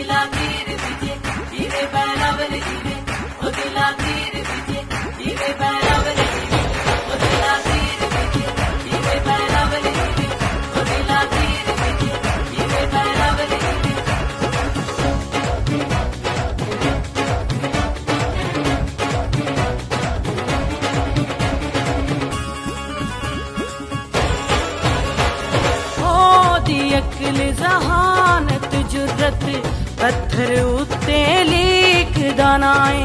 दिला तीर विजे जीवे बैरावल जीवे ओ दिला तीर विजे जीवे बैरावल जीवे ओ दिला तीर विजे जीवे बैरावल जीवे ओ दिला तीर विजे जीवे बैरावल जीवे अक्ल जहानत जुर्रत पत्थर उत्ते लिख दानाए